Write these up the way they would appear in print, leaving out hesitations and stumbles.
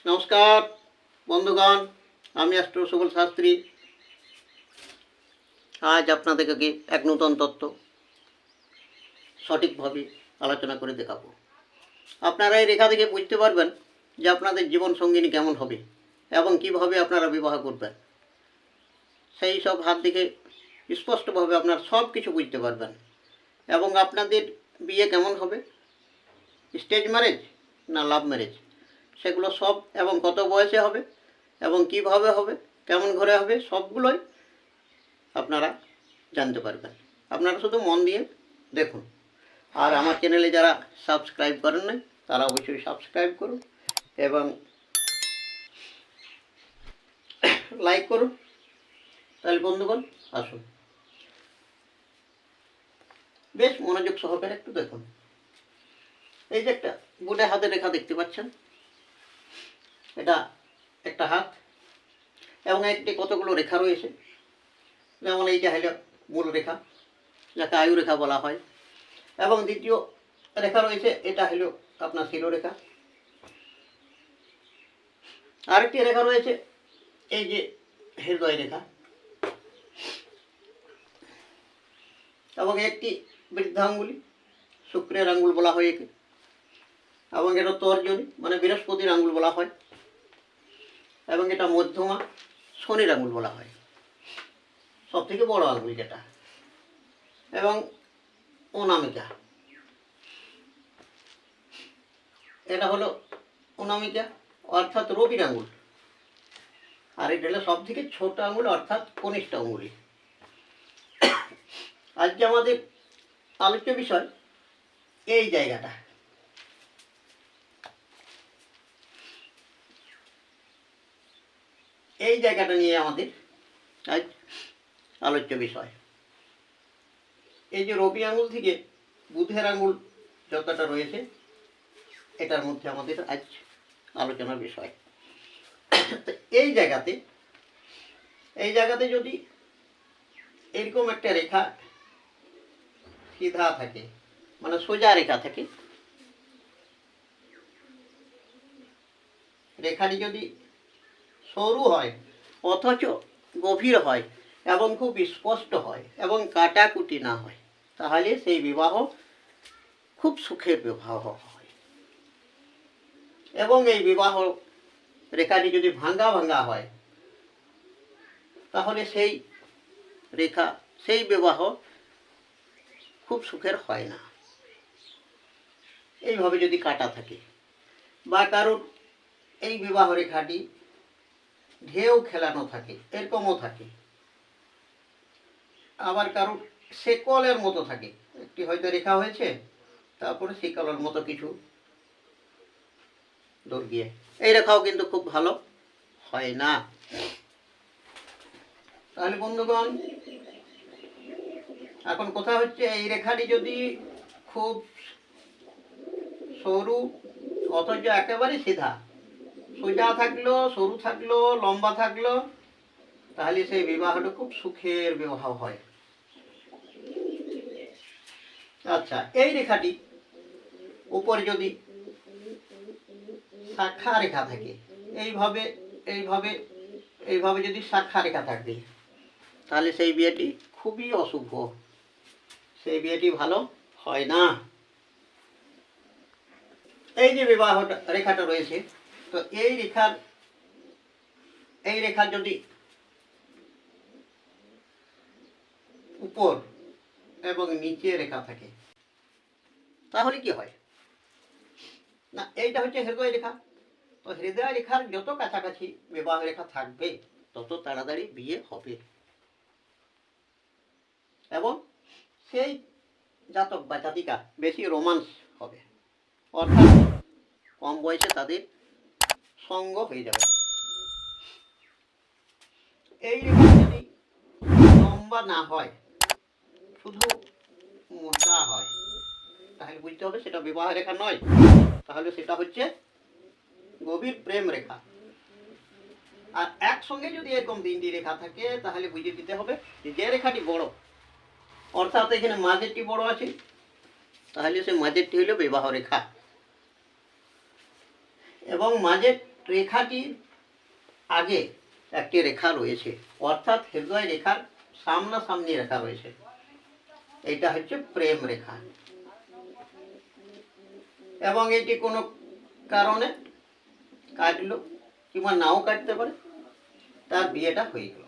নমস্কার বন্ধুগণ, আমি অ্যাস্ট্রো সুবল শাস্ত্রী। আজ আপনাদেরকে এক নতুন তত্ত্ব সঠিকভাবে আলোচনা করে দেখাবো। আপনারা এই রেখা থেকে বুঝতে পারবেন যে আপনাদের জীবন সঙ্গিনী কেমন হবে এবং কিভাবে আপনারা বিবাহ করবেন। সেই সব হাত থেকে স্পষ্টভাবে আপনারা সব কিছু বুঝতে পারবেন এবং আপনাদের বিয়ে কেমন হবে, স্টেজ ম্যারেজ না লাভ ম্যারেজ, সেগুলো সব এবং কত বয়সে হবে এবং কিভাবে হবে, কেমন ঘরে হবে, সবগুলোই আপনারা জানতে পারবেন। আপনারা শুধু মন দিয়ে দেখুন। আর আমার চ্যানেলে যারা সাবস্ক্রাইব করেন নাই তারা অবশ্যই সাবস্ক্রাইব করুন এবং লাইক করুন। তাহলে বন্ধুগণ আসুন, বেশ মনোযোগ সহকারে একটু দেখুন। এই যে একটা বুড়ে হাতে রেখা দেখতে পাচ্ছেন, এটা একটা হাত এবং একটি কতগুলো রেখা রয়েছে। যেমন এইটা হলো মূল রেখা, যাকে আয়ু রেখা বলা হয়, এবং দ্বিতীয় রেখা রয়েছে, এটা হলো আপনার শিরোরেখা। আরেকটি রেখা রয়েছে এই যে হৃদয় রেখা, এবং একটি বৃদ্ধাঙ্গুলি, শুক্রের আঙ্গুল বলা হয় একে, এবং এটা তর্জনী মানে বৃহস্পতির আঙ্গুল বলা হয়, এবং এটা মধ্যমা শনির আঙ্গুল বলা হয়, সব থেকে বড় আঙ্গুল যেটা, এবং অনামিকা, এটা হলো অনামিকা অর্থাৎ রবির আঙ্গুল, আর এটা হলো সব থেকে ছোট আঙ্গুল অর্থাৎ কনিষ্ঠ আঙ্গুলি। আজকে আমাদের আলোচ্য বিষয় এই জায়গাটা। এই জায়গাটা নিয়ে আমাদের আজ আলোচ্য বিষয়। এই যে রবি আঙ্গুল থেকে বুধের আঙ্গুল যতটা রয়েছে, এটার মধ্যে আমাদের আজ আলোচনার বিষয়। এই জায়গাতে যদি এরকম একটা রেখা সিধা থাকে, মানে সোজা রেখা থাকে, রেখাটি যদি সরু হয় অথচ গভীর হয় এবং খুব স্পষ্ট হয় এবং কাটাকুটি না হয়, তাহলে সেই বিবাহ খুব সুখের বিবাহ হয়। এবং এই বিবাহ রেখাটি যদি ভাঙ্গা ভাঙ্গা হয়, তাহলে সেই রেখা, সেই বিবাহ খুব সুখের হয় না। এইভাবে যদি কাটা থাকে বা কারোর এই বিবাহ রেখাটি ঢেউ খেলানো থাকে, এরকমও থাকে, আবার কারোর শেকলের মতো থাকে, একটি হয়তো রেখা হয়েছে তারপরে শেকলের মতো কিছু দূর গিয়ে, এই রেখাও কিন্তু খুব ভালো হয় না। তাহলে বন্ধুগণ, এখন কথা হচ্ছে এই রেখাটি যদি খুব সরু অথচ একেবারে সিধা, সোজা থাকলো, সরু থাকলো, লম্বা থাকলো, তাহলে সেই বিবাহটা খুব সুখের বিবাহ হয়। আচ্ছা, এই রেখাটি উপরে যদি শাখা রেখা থাকে, এইভাবে এইভাবে এইভাবে যদি শাখা রেখা থাকে, তাহলে সেই বিয়েটি খুবই অশুভ, সেই বিয়েটি ভালো হয় না। এই যে বিবাহ রেখাটা রয়েছে, তো এই রেখার যদি উপর এবং নিচে রেখা থাকে, তাহলে কি হয় না, এইটা হচ্ছে হৃদয় রেখা। তো হৃদয় রেখার যত কাছাকাছি বিবাহ রেখা থাকবে, তত তাড়াতাড়ি বিয়ে হবে এবং সেই জাতক বা জাতিকা বেশি রোমান্স হবে, অর্থাৎ কম বয়সে তাদের সঙ্গ হয়ে যাবে। এই রেখা যদি লম্বা না হয়, শুধু মোটা হয়, তাহলে বুঝতে হবে সেটা বিবাহ রেখা নয়, তাহলে সেটা হচ্ছে গভীর প্রেম রেখা। আর একসঙ্গে যদি এরকম তিনটি রেখা থাকে, তাহলে বুঝে দিতে হবে যে রেখাটি বড়, অর্থাৎ এখানে মাঝেরটি বড় আছে, তাহলে সে মাঝেরটি হলো বিবাহ রেখা, এবং মাঝের রেখাটির আগে একটি রেখা রয়েছে, অর্থাৎ হৃদয় রেখার সামনাসামনি রেখা রয়েছে, এটা হচ্ছে প্রেম রেখা। এবং এটি কোনো কারণে কাটলো কিংবা নাও কাটতে পারে, তার বিয়েটা হয়ে গেল।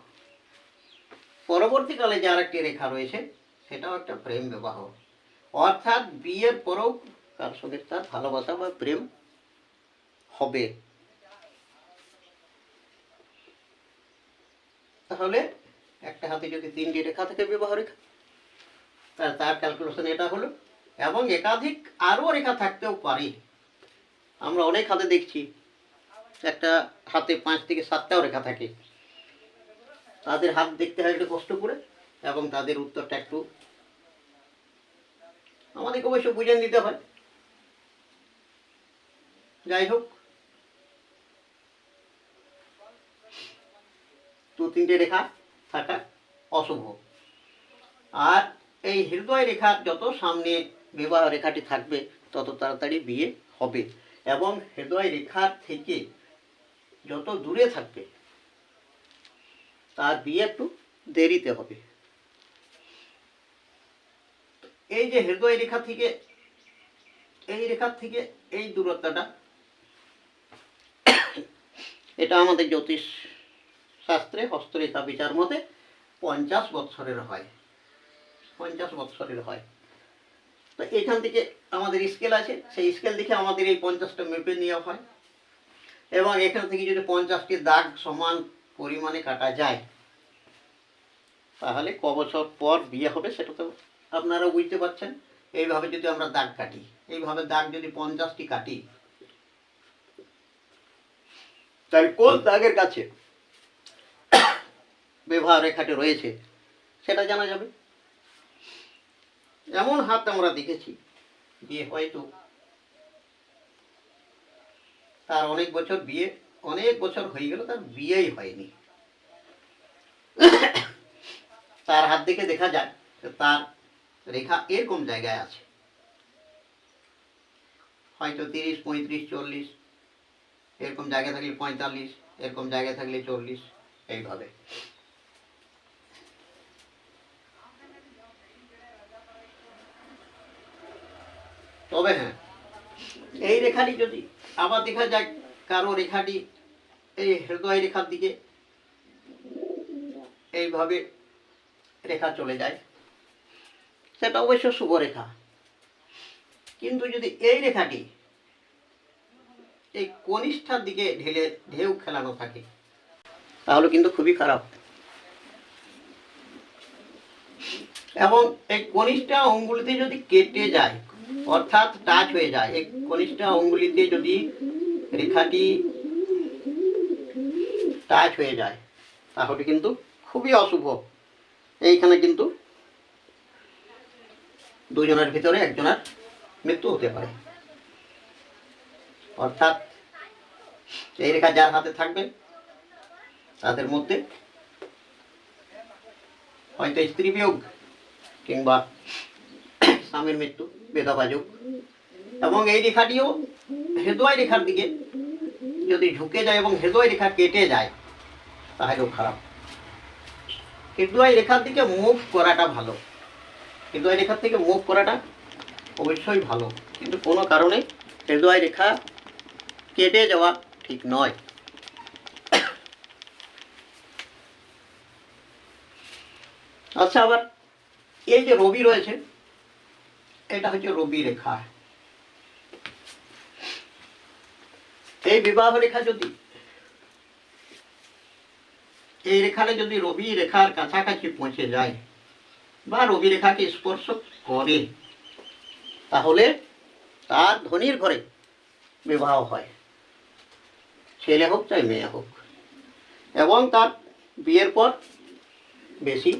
পরবর্তীকালে যার একটি রেখা রয়েছে সেটাও একটা প্রেম বিবাহ, অর্থাৎ বিয়ের পরেও তার সঙ্গে তার ভালোবাসা বা প্রেম হবে। তাহলে একটা হাতে যদি 3টি রেখা থেকে বিবাহ রেখা, তার ক্যালকুলেশন এটা হলো। এবং একাধিক আরও রেখা থাকতেও পারে। আমরা অনেক হাতে দেখছি একটা হাতে 5 থেকে 7টাও রেখা থাকে, তাদের হাত দেখতে হয় একটু কষ্ট করে, এবং তাদের উত্তরটা একটু আমাদেরকে অবশ্য বুঝে নিতে হয়। যাই হোক, 2-3টে রেখা থাকা অশুভ। আর এই হৃদয় রেখার যত সামনে বিবাহ রেখাটি থাকবে তত তাড়াতাড়ি বিয়ে হবে, এবং হৃদয় রেখার থেকে যত দূরে থাকবে তার বিয়ে একটু দেরিতে হবে। এই যে হৃদয় রেখা থেকে এই রেখার থেকে এই দূরত্বটা, এটা আমাদের জ্যোতিষ শাস্ত্রে হস্তরেখা বিচার মতে 50 বৎসরের হয়। 50 বৎসরের হয়। তো এখান থেকে আমাদের স্কেল আছে, সেই স্কেল দেখে আমাদের এই 50টা মেপে নেওয়া হয়। এবং এখান থেকে যদি 50টি দাগ সমান পরিমাণে কাটা যায়, তাহলে ক বছর পর বিয়ে হবে সেটা তো আপনারা বুঝতে পারছেন। এইভাবে যদি আমরা দাগ কাটি, এইভাবে দাগ যদি 50টি কাটি, তাহলে কোন দাগের কাছে বিবাহ রেখাটি রয়েছে সেটা জানা যাবে। এমন হাত আমরা দেখেছি যে হয়তো তার অনেক বছর হয়ে গেল, তার বিয়েই হয়নি। তার হাত দেখে দেখা যায় তার রেখা এরকম জায়গায় আছে, হয়তো 30, 35, 40, এরকম জায়গায় থাকলে 45, এরকম জায়গায় থাকলে 40, এইভাবে। তবে হ্যাঁ, এই রেখাটি যদি আবার দেখা যায় কারো রেখাটি এই হৃদয় রেখার দিকে এইভাবে রেখা চলে যায়, সেটা অবশ্য শুভ রেখা। কিন্তু যদি এই রেখাটি এই কনিষ্ঠার দিকে ঢেউ খেলানো থাকে, তাহলে কিন্তু খুবই খারাপ। এবং এই কনিষ্ঠা অঙ্গুলিতে যদি কেটে যায়, অর্থাৎ টাচ হয়ে যায়, এই কনিষ্ঠা অঙ্গুলিতে যদি রেখাটি টাচ হয়ে যায়, তাহলে কিন্তু খুবই অশুভ। এইখানে কিন্তু দুজনের ভিতরে একজনের মৃত্যু হতে পারে। অর্থাৎ এই রেখা যার হাতে থাকবে তাদের মধ্যে হয়তো স্ত্রী বিয়োগ কিংবা স্বামীর মৃত্যু, বিধবা যোগ। এবং এই রেখাটিও হৃদয় রেখার দিকে যদি ঝুঁকে যায় এবং হৃদয় রেখা কেটে যায়, তাহলেও খারাপ। হৃদয় রেখার দিকে মুভ করাটা ভালো, হৃদয় রেখার থেকে মুভ করাটা অবশ্যই ভালো, কিন্তু কোনো কারণে হৃদয় রেখা কেটে যাওয়া ঠিক নয়। আচ্ছা, আবার এই যে রবি রয়েছে, এটা হচ্ছে রবি রেখা। এই বিবাহ রেখা যদি এই রেখাটা যদি রবি রেখার কাছাকাছি পৌঁছে যায় বা রবি রেখাকে স্পর্শ করে, তাহলে তার ধনির ঘরে বিবাহ হয়, ছেলে হোক চাই মেয়ে হোক, এবং তার বিয়ের পর বেশি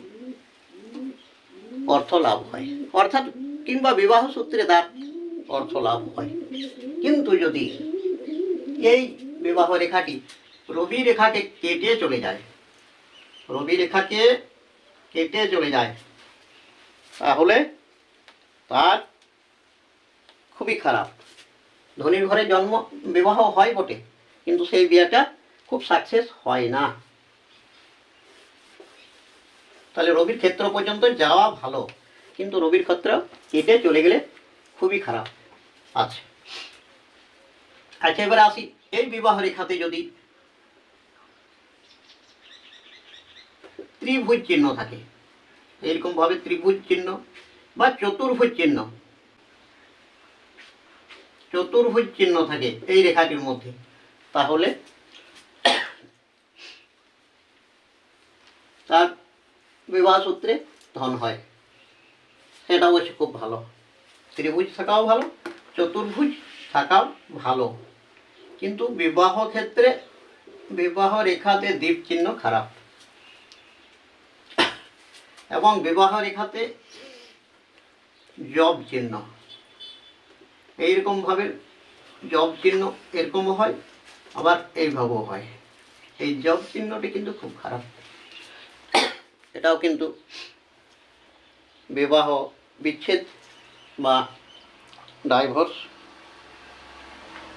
অর্থ লাভ হয়, অর্থাৎ কিংবা বিবাহ সূত্রে তার অর্থ লাভ হয়। কিন্তু যদি এই বিবাহ রেখাটি রবি রেখাকে কেটে চলে যায়, রবি রেখাকে কেটে চলে যায়, তাহলে তার খুবই খারাপ। ধনীর ঘরে জন্ম বিবাহ হয় বটে, কিন্তু সেই বিয়েটা খুব সাকসেস হয় না। তাহলে রবির ক্ষেত্র পর্যন্ত যাওয়া ভালো, কিন্তু রবির ক্ষেত্র কেটে চলে গেলে খুবই খারাপ আছে। আচ্ছা, এবারে আসি এই বিবাহ রেখাতে যদি ত্রিভুজ চিহ্ন থাকে, এরকম ভাবে ত্রিভুজ চিহ্ন বা চতুর্ভুজ চিহ্ন, চতুর্ভুজ চিহ্ন থাকে এই রেখাটির মধ্যে, তাহলে তার বিবাহ সূত্রে ধন হয়। সেটা অবশ্য খুব ভালো, ত্রিভুজ থাকাও ভালো, চতুর্ভুজ থাকাও ভালো। কিন্তু বিবাহ ক্ষেত্রে বিবাহ রেখাতে দ্বীপ চিহ্ন খারাপ, এবং বিবাহ রেখাতে জব চিহ্ন, এইরকম ভাবে জব চিহ্ন এরকম হয়, আবার এইভাবেও হয়। এই জব চিহ্নটি কিন্তু খুব খারাপ। এটাও কিন্তু বিবাহ বিচ্ছেদ বা ডাইভোর্স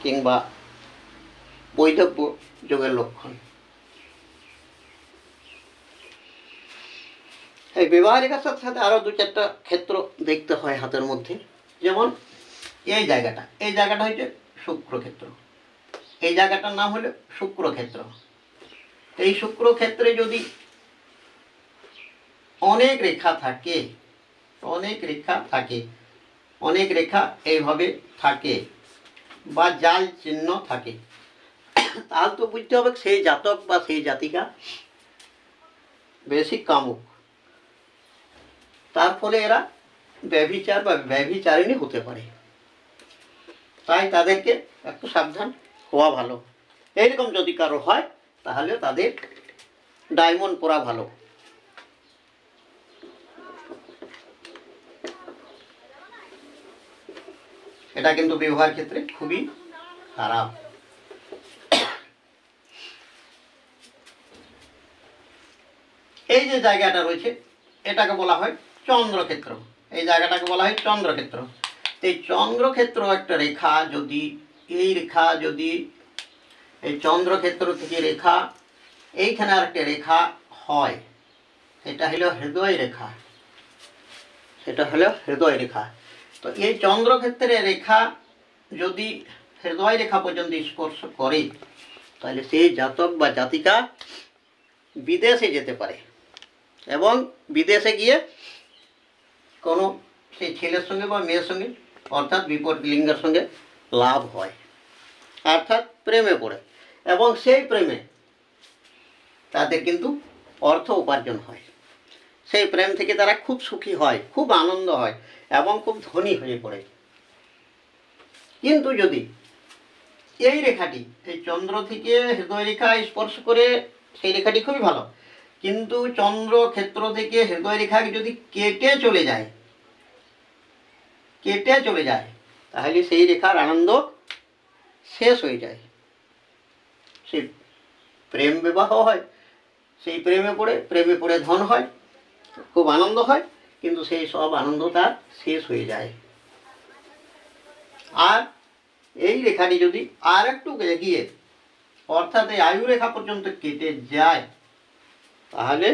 কিংবা বৈধব্য যোগের লক্ষণ। এই বিবাহ রেখার সাথে সাথে আরও দু চারটা ক্ষেত্র দেখতে হয় হাতের মধ্যে। যেমন এই জায়গাটা হচ্ছে শুক্রক্ষেত্র, এই জায়গাটার নাম হলো শুক্রক্ষেত্র। এই শুক্রক্ষেত্রে যদি অনেক রেখা থাকে, অনেক রেখা এইভাবে থাকে বা জাল চিহ্ন থাকে, তাহলে তো বুঝতে হবে সেই জাতক বা সেই জাতিকা বেশি কামুক, তার ফলে এরা ব্যভিচার বা ব্যভিচারিণী হতে পারে। তাই তাদেরকে একটু সাবধান হওয়া ভালো। এইরকম যদি কারো হয় তাহলে তাদের ডায়মন্ড পরা ভালো। এটা কিন্তু বিবাহের ক্ষেত্রে খুবই খারাপ। এই যে জায়গাটা রয়েছে এটাকে বলা হয় চন্দ্রক্ষেত্র, এই জায়গাটাকে বলা হয় চন্দ্রক্ষেত্র। এই চন্দ্রক্ষেত্র একটা রেখা যদি এই চন্দ্রক্ষেত্র থেকে রেখা এইখানে আর একটা রেখা হয়, এটা হলো হৃদয় রেখা, তো এই চন্দ্রক্ষেত্রের রেখা যদি হৃদয় রেখা পর্যন্ত স্পর্শ করে, তাহলে সেই জাতক বা জাতিকা বিদেশে যেতে পারে, এবং বিদেশে গিয়ে কোনো সেই ছেলের সঙ্গে বা মেয়ের সঙ্গে অর্থাৎ বিপরীত লিঙ্গের সঙ্গে লাভ হয়, অর্থাৎ প্রেমে পড়ে, এবং সেই প্রেমে তাদের কিন্তু অর্থ উপার্জন হয়। সেই প্রেম থেকে তারা খুব সুখী হয়, খুব আনন্দ হয় এবং খুব ধনী হয়ে পড়ে। কিন্তু যদি এই রেখাটি এই চন্দ্র থেকে হৃদয় রেখা স্পর্শ করে, সেই রেখাটি খুবই ভালো, কিন্তু চন্দ্র ক্ষেত্র থেকে হৃদয় রেখাকে যদি কেটে চলে যায় তাহলে সেই রেখার আনন্দ শেষ হয়ে যায়। সেই প্রেম বিবাহ হয়, সেই প্রেমে পড়ে ধন হয়, খুব আনন্দ হয়, কিন্তু সেই সব আনন্দ তার শেষ হয়ে যায়। আর এই রেখাটি যদি আর একটু এগিয়ে অর্থাৎ এই আয়ু রেখা পর্যন্ত কেটে যায়, তাহলে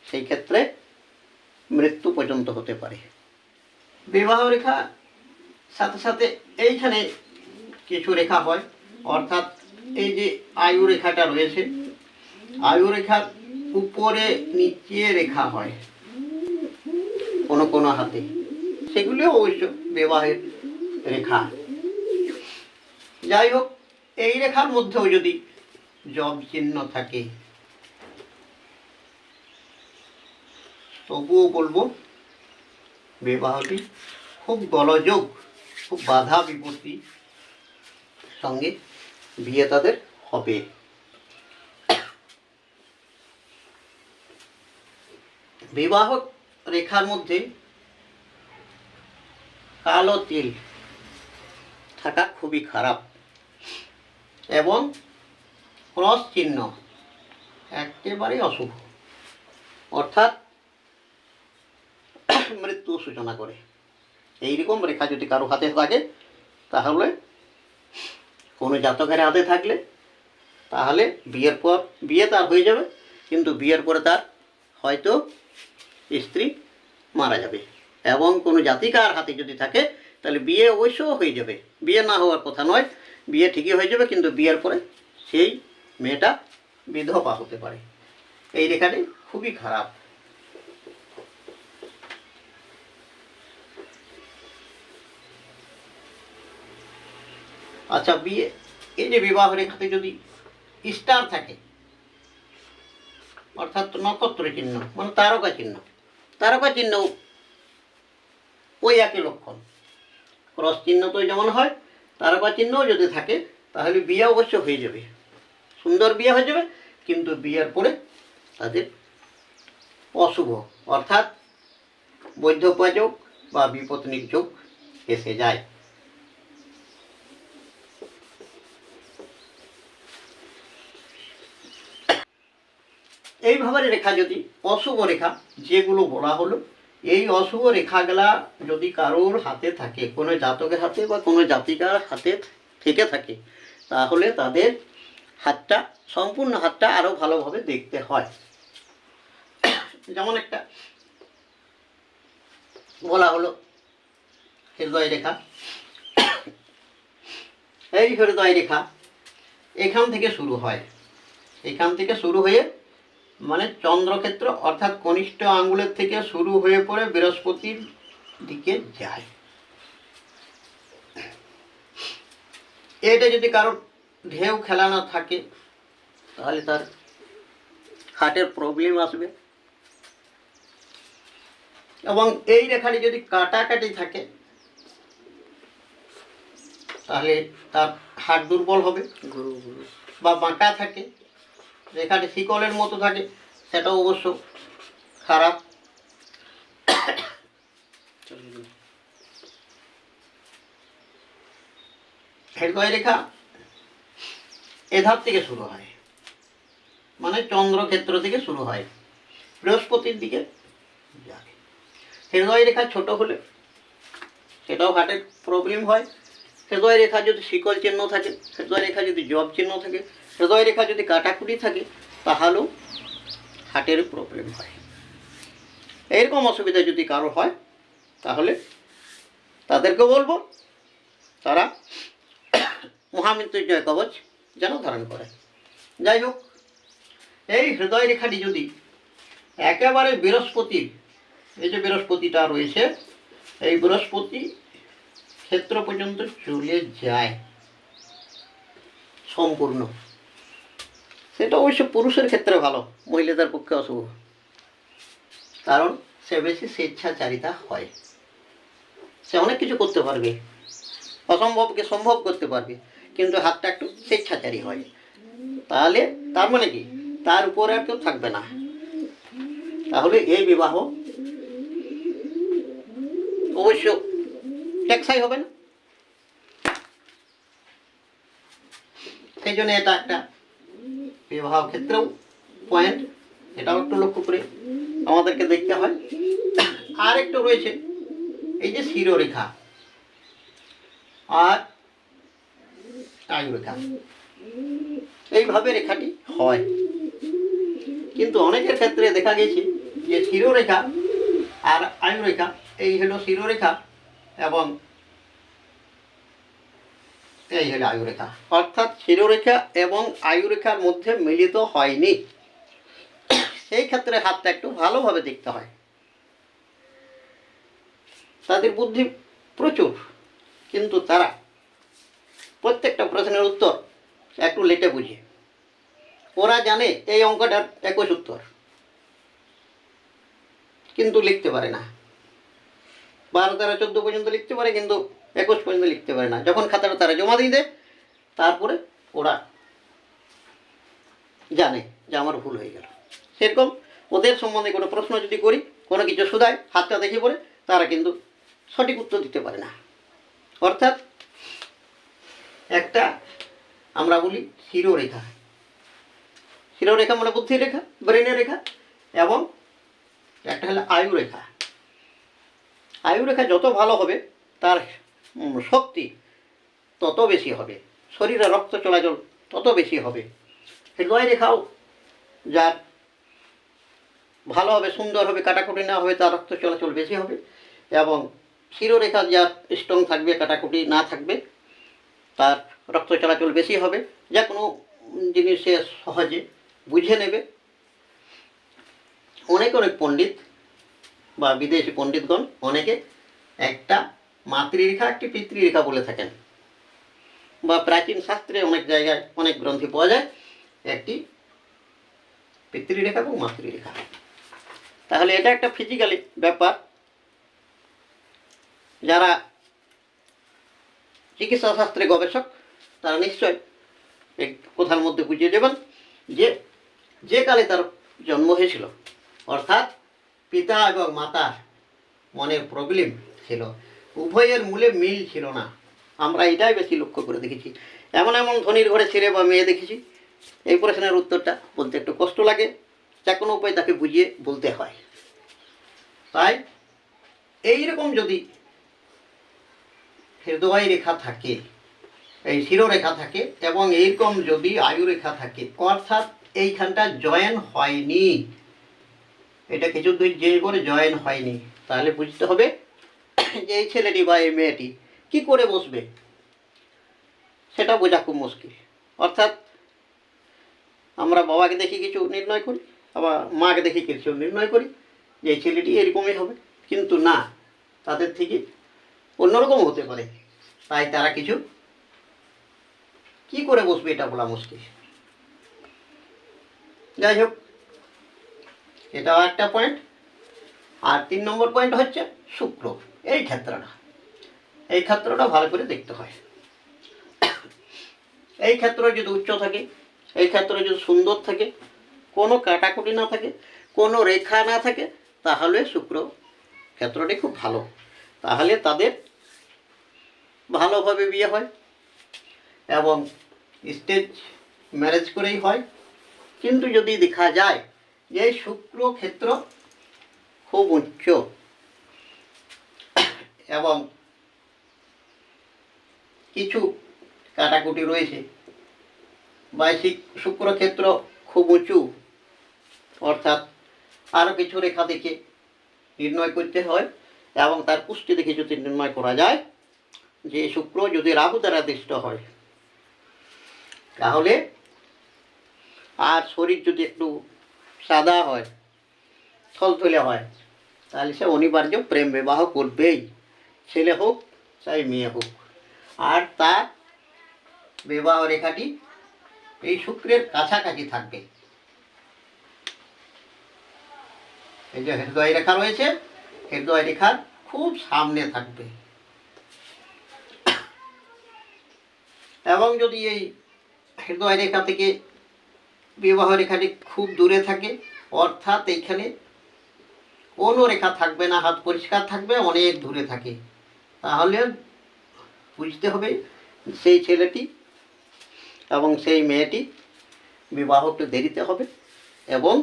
সেই ক্ষেত্রে মৃত্যু পর্যন্ত হতে পারে। বিবাহ রেখা সাথে সাথে এইখানে কিছু রেখা হয়, অর্থাৎ এই যে আয়ু রেখাটা রয়েছে, আয়ু রেখার উপরে নিচে রেখা হয় কোনো হাতে, সেগুলিও অবশ্য বিবাহের রেখা। যাই হোক, এই রেখার মধ্যেও যদি জব চিহ্ন থাকে, তবুও বলবো বিবাহটি খুব গোলযোগ, খুব বাধা বিপত্তি সঙ্গে বিয়ে তাদের হবে। বিবাহ রেখার মধ্যে কালো তিল থাকা খুবই খারাপ, এবং ক্রস চিহ্ন একেবারে অশুভ, অর্থাৎ মৃত্যু সূচনা করে। এইরকম রেখা যদি কারো হাতে থাকে, তাহলে কোনো জাতকের হাতে থাকলে তাহলে বিয়ের পর বিয়ে তার হয়ে যাবে, কিন্তু বিয়ের পরে তার হয়তো স্ত্রী মারা যাবে, এবং কোনো জাতিকার হাতে যদি থাকে তাহলে বিয়ে অবশ্য হয়ে যাবে। বিয়ে না হওয়ার কথা নয়, বিয়ে ঠিকই হয়ে যাবে, কিন্তু বিয়ের পরে সেই মেয়েটা বিধবা হতে পারে। এই রেখাটি খুবই খারাপ। আচ্ছা, বিয়ে এই যে বিবাহ রেখাতে যদি স্টার থাকে, অর্থাৎ নক্ষত্র চিহ্ন মানে তারকা চিহ্ন, তারকা চিহ্ন ওই একই লক্ষণ। ক্রস চিহ্ন তো যেমন হয়, তারকা চিহ্নও যদি থাকে তাহলে বিয়ে অবশ্য হয়ে যাবে, সুন্দর বিয়ে হয়ে যাবে, কিন্তু বিয়ের পরে তাদের অশুভ অর্থাৎ বৈধব্য যোগ বা বিপত্নিক যোগ এসে যায়। এইভাবে রেখা যদি অশুভ রেখা যেগুলো বলা হলো, এই অশুভ রেখাগুলা যদি কারোর হাতে থাকে, কোনো জাতকের হাতে বা কোনো জাতিকার হাতে থেকে থাকে, তাহলে তাদের হাতটা, সম্পূর্ণ হাতটা আরও ভালোভাবে দেখতে হয়। যেমন একটা বলা হলো হৃদয় রেখা, এই হৃদয় রেখা এখান থেকে শুরু হয়, এখান থেকে শুরু হয়ে মানে চন্দ্রক্ষেত্র অর্থাৎ কনিষ্ঠ আঙ্গুলের থেকে শুরু হয়ে পড়ে বৃহস্পতির দিকে যায়। এটা যদি কারোর ঢেউ খেলা না থাকে তাহলে তার হার্টের প্রবলেম আসবে, এবং এই রেখাটি যদি কাটাকাটি থাকে তাহলে তার হাড় দুর্বল হবে, বা বাঁকা থাকে, রেখাটি শিকলের মতো থাকে, সেটাও অবশ্য খারাপ। হৃদয় রেখা এধার থেকে শুরু হয়, মানে চন্দ্রক্ষেত্র থেকে শুরু হয়, বৃহস্পতির দিকে যায়। হৃদয় রেখা ছোট হলে সেটাও হার্টের প্রবলেম হয়। হৃদয় রেখা যদি শিকল চিহ্ন থাকে, হৃদয় রেখা যদি জব চিহ্ন থাকে, হৃদয় রেখা যদি কাটাকুটি থাকে, তাহলেও হার্টের প্রবলেম হয়। এরকম অসুবিধা যদি কারো হয় তাহলে তাদেরকে বলবো তারা মহামৃত্যুঞ্জয় কবচ যেন ধারণ করে। যাই হোক, এই হৃদয় রেখাটি যদি একেবারে বৃহস্পতির, এই যে বৃহস্পতিটা রয়েছে, এই বৃহস্পতি ক্ষেত্র পর্যন্ত চলে যায় সম্পূর্ণ, সেটা অবশ্য পুরুষের ক্ষেত্রে ভালো, মহিলাদের পক্ষে অশুভ, কারণ সে বেশি স্বেচ্ছাচারিতা হয়, সে অনেক কিছু করতে পারবে, অসম্ভবকে সম্ভব করতে পারবে, কিন্তু হাতটা একটু স্বেচ্ছাচারী হয়। তাহলে তার মানে কি, তার উপরে আর কেউ থাকবে না, তাহলে এই বিবাহ অবশ্য টেকসাই হবে না। সেই জন্য এটা একটা বিবাহ ক্ষেত্রেও পয়েন্ট, এটাও একটু লক্ষ্য করে আমাদেরকে দেখতে হয়। আর একটু রয়েছে এই যে শিরোরেখা আর আয়ুরেখা, এইভাবে রেখাটি হয়, কিন্তু অনেকের ক্ষেত্রে দেখা গেছে যে শিরোরেখা আর আয়ুরেখা, এই হলো শিরোরেখা এবং এই হলো আয়ুরেখা, অর্থাৎ শিরোরেখা এবং আয়ুরেখার মধ্যে মিলিত হয়নি। সেই ক্ষেত্রে হাতটা একটু ভালোভাবে দেখতে হয়। তাদের বুদ্ধি প্রচুর, কিন্তু তারা প্রত্যেকটা প্রশ্নের উত্তর একটু লেটে বুঝে। ওরা জানে এই অঙ্কটার 21 উত্তর, কিন্তু লিখতে পারে না। 12, 13, 14 পর্যন্ত লিখতে পারে, কিন্তু 21 পর্যন্ত লিখতে পারে না। যখন খাতাটা তারা জমা দিয়ে দেয়, তারপরে ওরা জানে যে আমার ভুল হয়ে গেল। সেরকম ওদের সম্বন্ধে কোনো প্রশ্ন যদি করি, কোনো কিছু শুধায়, হাতটা দেখে পড়ে, তারা কিন্তু সঠিক উত্তর দিতে পারে না। অর্থাৎ একটা আমরা বলি শিরোরেখা, শিরোরেখা মানে বুদ্ধি রেখা, ব্রেনের রেখা, এবং একটা হলো আয়ুরেখা। আয়ুরেখা যত ভালো হবে তার শক্তি তত বেশি হবে, শরীরে রক্ত চলাচল তত বেশি হবে, হৃদয় রেখাও যার ভালো হবে, সুন্দর হবে, কাটাকুটি না হবে, তার রক্ত চলাচল বেশি হবে। এবং শিরোরেখা যার স্ট্রং থাকবে, কাটাকুটি না থাকবে, তার রক্ত চলাচল বেশি হবে, যা কোনো জিনিস সে সহজে বুঝে নেবে। অনেক পণ্ডিত বা বিদেশি পণ্ডিতগণ অনেকে একটা মাতৃরেখা একটি পিতৃরেখা বলে থাকেন, বা প্রাচীন শাস্ত্রে অনেক জায়গায় অনেক গ্রন্থে পাওয়া যায় একটি পিতৃরেখা এবং মাতৃরেখা। তাহলে এটা একটা ফিজিক্যালি ব্যাপার। যারা চিকিৎসা শাস্ত্রে গবেষক তারা নিশ্চয় এই কথার মধ্যে বুঝিয়ে দেবেন যে যে কালে তার জন্ম হয়েছিল, অর্থাৎ পিতা এবং মাতার মনের প্রবলেম ছিল, উভয়ের মূলে মিল ছিল না। আমরা এটাই বেশি লক্ষ্য করে দেখেছি। এমন ধনীর ঘরে ছেলে বা মেয়ে দেখেছি, এই প্রশ্নের উত্তরটা বলতে একটু কষ্ট লাগে, যা কোনো উপায় তাকে বুঝিয়ে বলতে হয়। তাই এইরকম যদি হৃদয় রেখা থাকে, এই শিরোরেখা থাকে, এবং এইরকম যদি আয়ুরেখা থাকে, অর্থাৎ এইখানটা জয়েন হয়নি, এটা কিছু যে করে জয়েন হয়নি, তাহলে বুঝতে হবে যে এই ছেলেটি বা এই মেয়েটি কি করে বসবে, সেটা বোঝা খুব মুশকিল। অর্থাৎ আমরা বাবাকে দেখি কিছু নির্ণয় করি, আবার মাকে দেখি কিছু নির্ণয় করি যে এই ছেলেটি এরকমই হবে, কিন্তু না, তাদের থেকে অন্যরকম হতে পারে। তাই তারা কিছু কি করে বসবে এটা বলা মুশকিল। যাই হোক, এটাও একটা পয়েন্ট। আর 3 নম্বর পয়েন্ট হচ্ছে শুক্র। এই ক্ষেত্রটা ভালো করে দেখতে হয়। এই ক্ষেত্র যদি উচ্চ থাকে, এই ক্ষেত্র যদি সুন্দর থাকে, কোনো কাটাকুটি না থাকে, কোনো রেখা না থাকে, তাহলে শুক্র ক্ষেত্রটি খুব ভালো। তাহলে তাদের ভালোভাবে বিয়ে হয় এবং স্টেজ ম্যারেজ করেই হয়। কিন্তু যদি দেখা যায় যে শুক্র ক্ষেত্র খুব উচ্চ এবং কিছু কাটাকুটি রয়েছে, বা শুক্র ক্ষেত্র খুব উঁচু, অর্থাৎ আরও কিছু রেখা দেখে নির্ণয় করতে হয়, এবং তার পুষ্টি দেখে যদি নির্ণয় করা যায় যে শুক্র যদি রাহু দ্বারা দৃষ্ট হয়, তাহলে আর শরীর যদি একটু সাদা হয়, থলথলে হয়, তাহলে সে অনিবার্য প্রেম বিবাহ করবেই, ছেলে হোক চাই মেয়ে হোক। আর তার বিবাহ রেখাটি এই শুক্রের কাছাকাছি থাকবে। এই যে হৃদয় রেখা রয়েছে, হৃদয় রেখার খুব সামনে থাকবে। এবং যদি এই হৃদয় রেখা থেকে বিবাহ রেখাটি খুব দূরে থাকে, অর্থাৎ এইখানে কোনো রেখা থাকবে না, হাত পরিষ্কার থাকবে, অনেক দূরে থাকে, তাহলে বুঝতে হবে সেই ছেলেটি এবং সেই মেয়েটি বিবাহ একটু দেরিতে হবে, এবং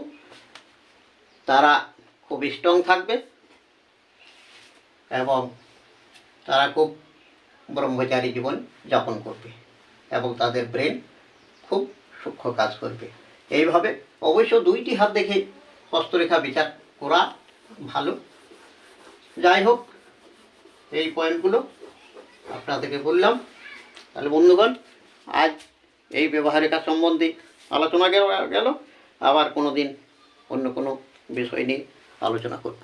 তারা খুব স্ট্রং থাকবে, এবং তারা খুব ব্রহ্মচারী জীবন যাপন করবে, এবং তাদের ব্রেন খুব সূক্ষ্ম কাজ করবে। এইভাবে অবশ্য 2টি হাত দেখে হস্তরেখা বিচার করা ভালো। যাই হোক, এই পয়েন্টগুলো আপনাদেরকে বললাম। তাহলে বন্ধুগণ, আজ এই ব্যবহারিকা সম্বন্ধে আলোচনা গেল, আবার কোনো দিন অন্য কোনো বিষয় নিয়ে আলোচনা করব।